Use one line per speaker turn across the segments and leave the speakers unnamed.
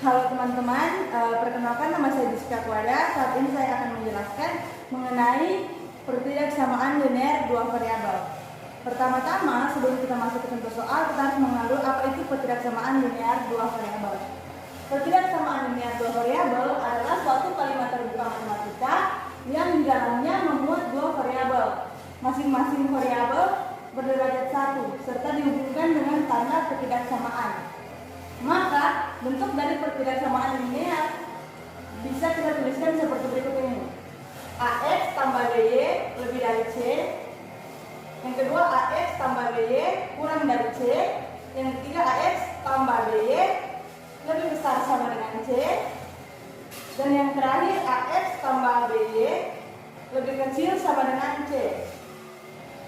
Halo teman-teman, perkenalkan nama saya Jessica Kuada. Saat ini saya akan menjelaskan mengenai pertidaksamaan linear dua variabel. Pertama-tama, sebelum kita masuk ke contoh soal, kita harus mengenal apa itu pertidaksamaan linear dua variabel. Pertidaksamaan linear dua variabel adalah suatu kalimat terbuka matematika yang di dalamnya memuat dua variabel. Masing-masing variabel berderajat 1 serta dihubungkan dengan tanda pertidaksamaan. Maka bentuk dari pertidaksamaan linear bisa kita tuliskan seperti berikut ini. AX tambah BY lebih dari C. Yang kedua AX tambah BY kurang dari C. Yang ketiga AX tambah BY lebih besar sama dengan C. Dan yang terakhir AX tambah BY lebih kecil sama dengan C.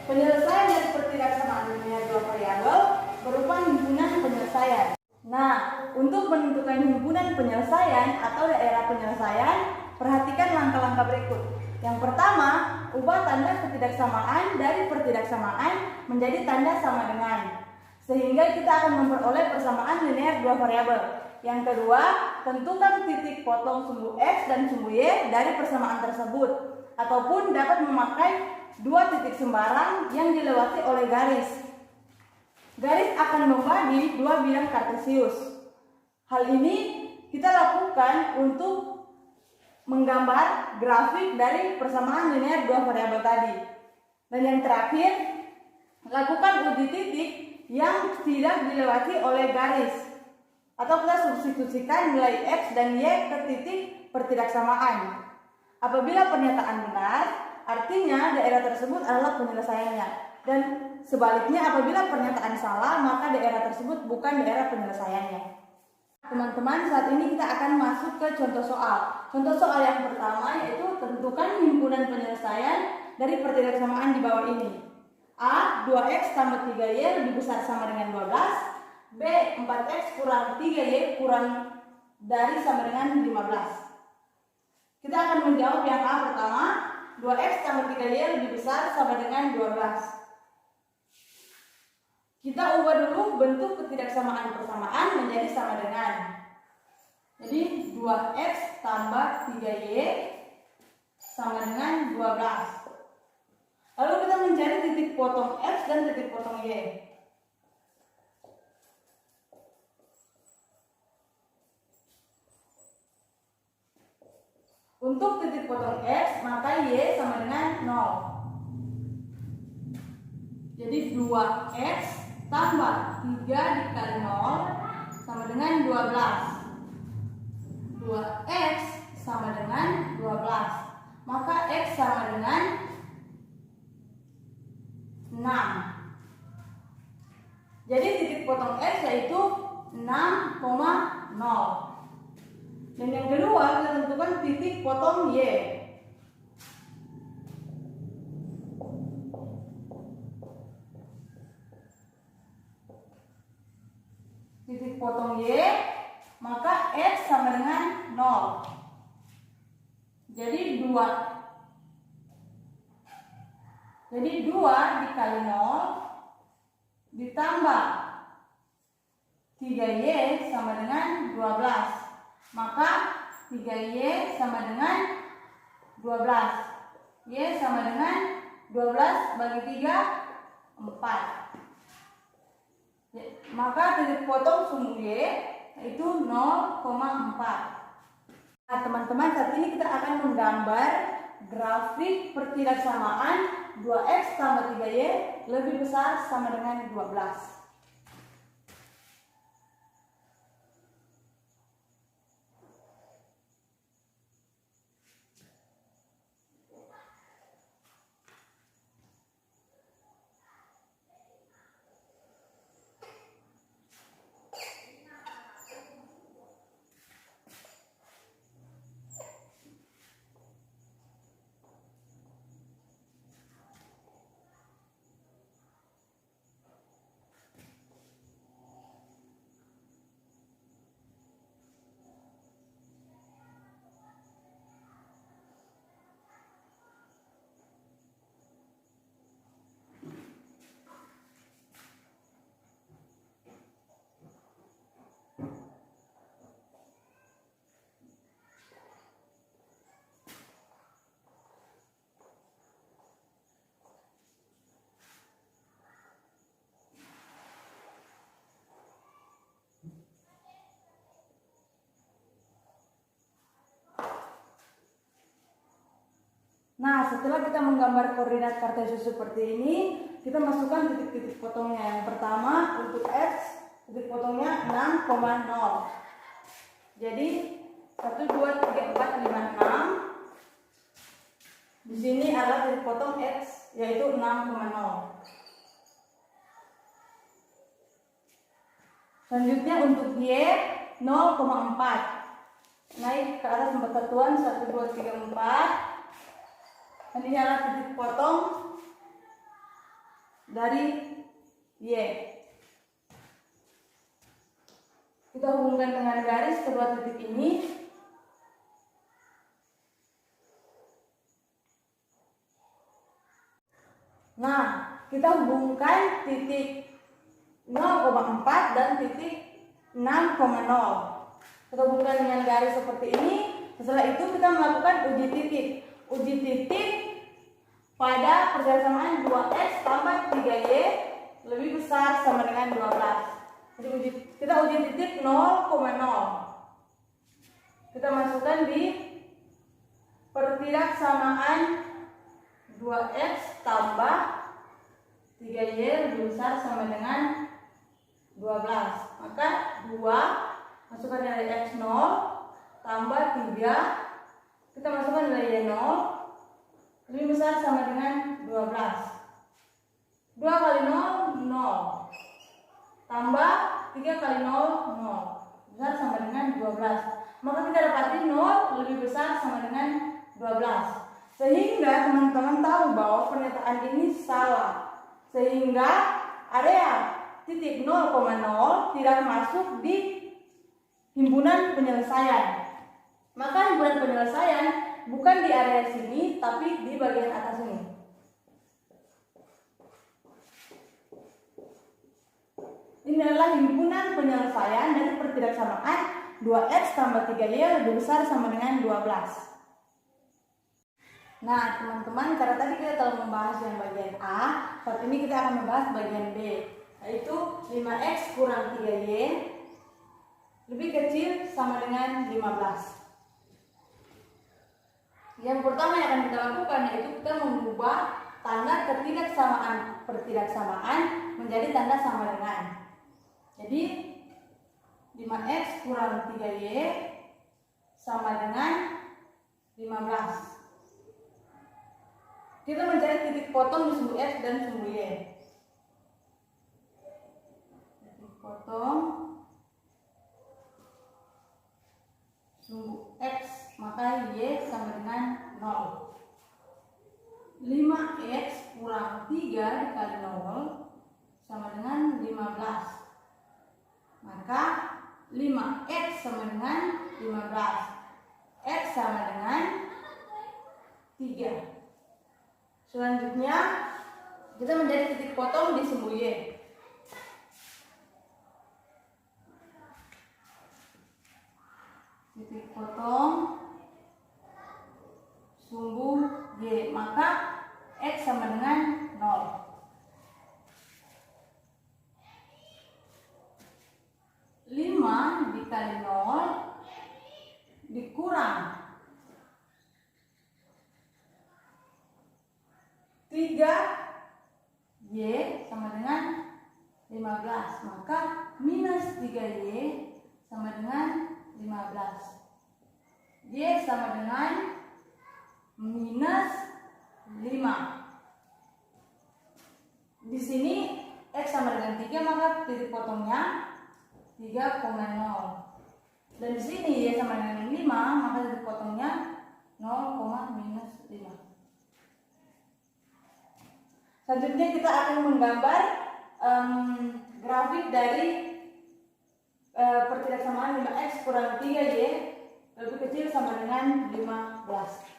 Penyelesaian dari pertidaksamaan linear dua variabel berupa himpunan penyelesaian. Nah, untuk menentukan himpunan penyelesaian atau daerah penyelesaian, perhatikan langkah-langkah berikut. Yang pertama, ubah tanda ketidaksamaan dari pertidaksamaan menjadi tanda sama dengan, sehingga kita akan memperoleh persamaan linear dua variabel. Yang kedua, tentukan titik potong sumbu X dan sumbu Y dari persamaan tersebut, ataupun dapat memakai dua titik sembarang yang dilewati oleh garis. Garis akan membagi dua bilang kartesius. Hal ini kita lakukan untuk menggambar grafik dari persamaan linear dua variabel tadi. Dan yang terakhir, lakukan uji titik yang tidak dilewati oleh garis. Atau kita substitusikan nilai X dan Y ke titik pertidaksamaan. Apabila pernyataan benar, artinya daerah tersebut adalah penyelesaiannya. Dan sebaliknya, apabila pernyataan salah, maka daerah tersebut bukan daerah penyelesaiannya. Teman-teman, saat ini kita akan masuk ke contoh soal. Contoh soal yang pertama yaitu tentukan himpunan penyelesaian dari pertidaksamaan di bawah ini. A, 2X tambah 3Y lebih besar sama dengan 12. B, 4X kurang 3Y kurang dari sama dengan 15. Kita akan menjawab yang A pertama. 2X tambah 3Y lebih besar sama dengan 12. Kita ubah dulu bentuk ketidaksamaan persamaan menjadi sama dengan. Jadi 2X tambah 3Y sama dengan 12. Lalu kita mencari titik potong X dan titik potong Y. Untuk titik potong X, maka Y sama dengan 0. Jadi 2X tambah 3 dikali 0 sama dengan 12. 2X sama dengan 12. Maka X sama dengan 6. Jadi titik potong X yaitu 6,0. Dan yang kedua, kita tentukan titik potong Y. Titik potong Y, maka X sama dengan 0. Jadi 2 dikali 0 ditambah 3Y sama dengan 12. Maka 3Y sama dengan 12. Y sama dengan 12 bagi 3, 4. Maka titik potong sumbu Y yaitu 0,4. Nah teman-teman, saat ini kita akan menggambar grafik pertidaksamaan 2X tambah 3Y lebih besar sama dengan 12. Nah, setelah kita menggambar koordinat kartesius seperti ini, kita masukkan titik-titik potongnya. Yang pertama untuk X, titik potongnya 6,0. Jadi 1, 2, 3, 4, 5, 6. Di sini adalah titik potong X, yaitu 6,0. Selanjutnya untuk Y 0,4. Naik ke atas 4 satuan 1, 2, 3, 4. Dan ini adalah titik potong dari Y. Kita hubungkan dengan garis kedua titik ini. Nah, kita hubungkan titik 0,4 dan titik 6,0. Kita hubungkan dengan garis seperti ini. Setelah itu kita melakukan uji titik. Uji titik pada persamaan 2X tambah 3Y lebih besar sama dengan 12. Jadi kita uji titik 0,0. Kita masukkan di pertidaksamaan 2X tambah 3Y lebih besar sama dengan 12. Maka 2 masukkan nilai X 0 tambah 3, kita masukkan nilai Y 0 lebih besar sama dengan 12. 2 kali 0, 0. Tambah 3 kali 0, 0. Besar sama dengan 12. Maka kita dapati 0 lebih besar sama dengan 12. Sehingga teman-teman tahu bahwa pernyataan ini salah. Sehingga area titik 0,0 tidak masuk di himpunan penyelesaian. Maka himpunan penyelesaian bukan di area sini, tapi di bagian atas ini. Ini adalah himpunan penyelesaian dari pertidaksamaan 2X tambah 3Y lebih besar sama dengan 12. Nah, teman-teman, karena tadi kita telah membahas yang bagian A, saat ini kita akan membahas bagian B, yaitu 5X kurang 3Y lebih kecil sama dengan 15. Yang pertama yang akan kita lakukan yaitu kita mengubah tanda ketidaksamaan pertidaksamaan menjadi tanda sama dengan. Jadi 5X kurang 3Y sama dengan 15. Kita mencari titik potong di sumbu X dan sumbu Y. Titik potong sumbu X, maka Y sama dengan 0. 5X kurang 3 dikali 0 sama dengan 15. Maka 5X sama dengan 15. X sama dengan 3. Selanjutnya kita mencari titik potong di sumbu Y. Titik potong sumbu Y, maka X sama dengan 0. 5 dikali 0 dikurang 3Y sama dengan 15, maka minus 3Y sama dengan 15. Y sama dengan minus 5. Di sini X sama dengan 3, maka titik potongnya 3,0. Dan di sini Y sama dengan 5, maka titik potongnya 0,-5. Selanjutnya kita akan menggambar grafik dari pertidaksamaan 5X kurang 3Y lebih kecil sama dengan 15.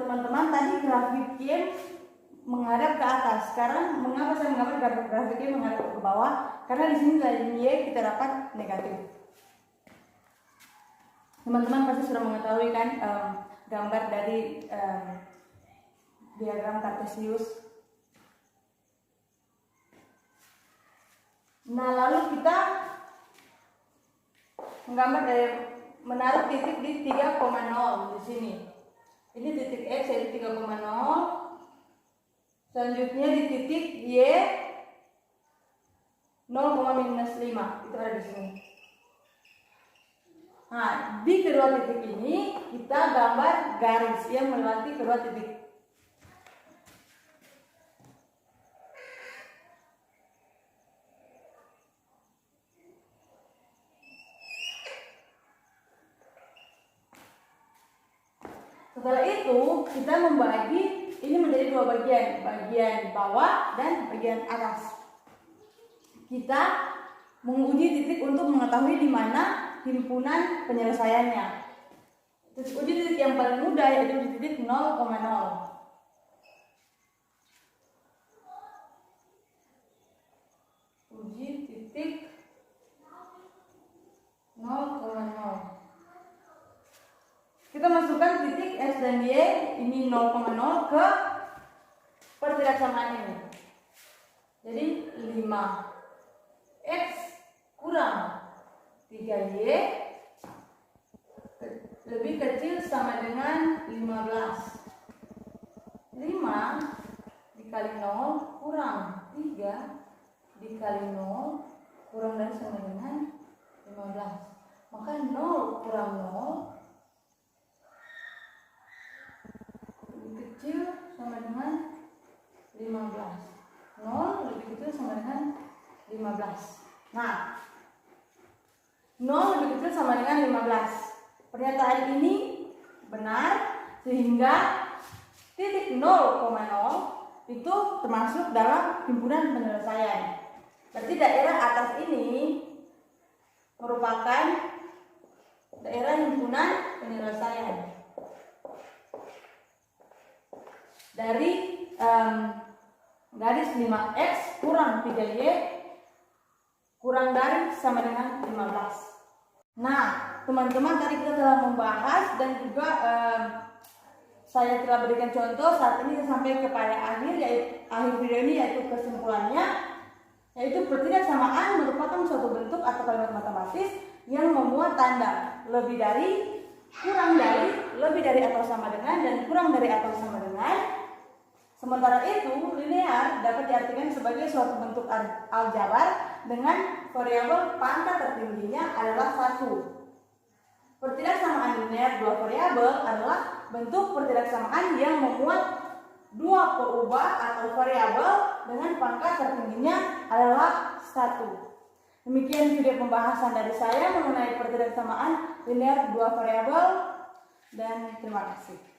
teman-teman tadi grafik Y menghadap ke atas. Sekarang mengapa saya menggambar grafik Y menghadap ke bawah? Karena di sini dari Y kita dapat negatif. Teman-teman pasti sudah mengetahui kan gambar dari diagram Kartesius. Nah, lalu kita menggambar menaruh titik di 3,0 di sini. Ini titik X yaitu 3,0. Selanjutnya di titik Y 0,-5 itu ada di sini. Nah, di kedua titik ini kita gambar garis yang melewati kedua titik. Setelah itu kita membagi ini menjadi dua bagian, bagian bawah dan bagian atas. Kita menguji titik untuk mengetahui di mana himpunan penyelesaiannya. Terus uji titik yang paling mudah yaitu di titik 0,0. Uji titik 0,0. Kita masukkan titik X dan Y ini 0,0 ke pertidaksamaan ini. Jadi 5 X kurang 3Y lebih kecil sama dengan 15. 5 dikali 0 kurang 3 dikali 0 kurang dari sama dengan 15. Maka 0 kurang 0 lebih kecil sama dengan 15. 0 lebih kecil sama dengan 15. Nah, 0 lebih kecil sama dengan 15. Pernyataan ini benar sehingga titik 0,0 itu termasuk dalam himpunan penyelesaian. Berarti daerah atas ini merupakan daerah himpunan penyelesaian. Dari garis 5X kurang 3Y kurang dari sama dengan 15. Nah, teman-teman tadi kita telah membahas dan juga saya telah berikan contoh. Saat ini saya sampai kepada akhir video ini yaitu kesimpulannya, yaitu pertidaksamaan merupakan suatu bentuk atau kalimat matematis yang memuat tanda lebih dari, kurang dari, lebih dari atau sama dengan, dan kurang dari atau sama dengan. Sementara itu, linear dapat diartikan sebagai suatu bentuk aljabar dengan variabel pangkat tertingginya adalah 1. Pertidaksamaan linear dua variabel adalah bentuk pertidaksamaan yang memuat dua perubah atau variabel dengan pangkat tertingginya adalah 1. Demikian video pembahasan dari saya mengenai pertidaksamaan linear dua variabel dan terima kasih.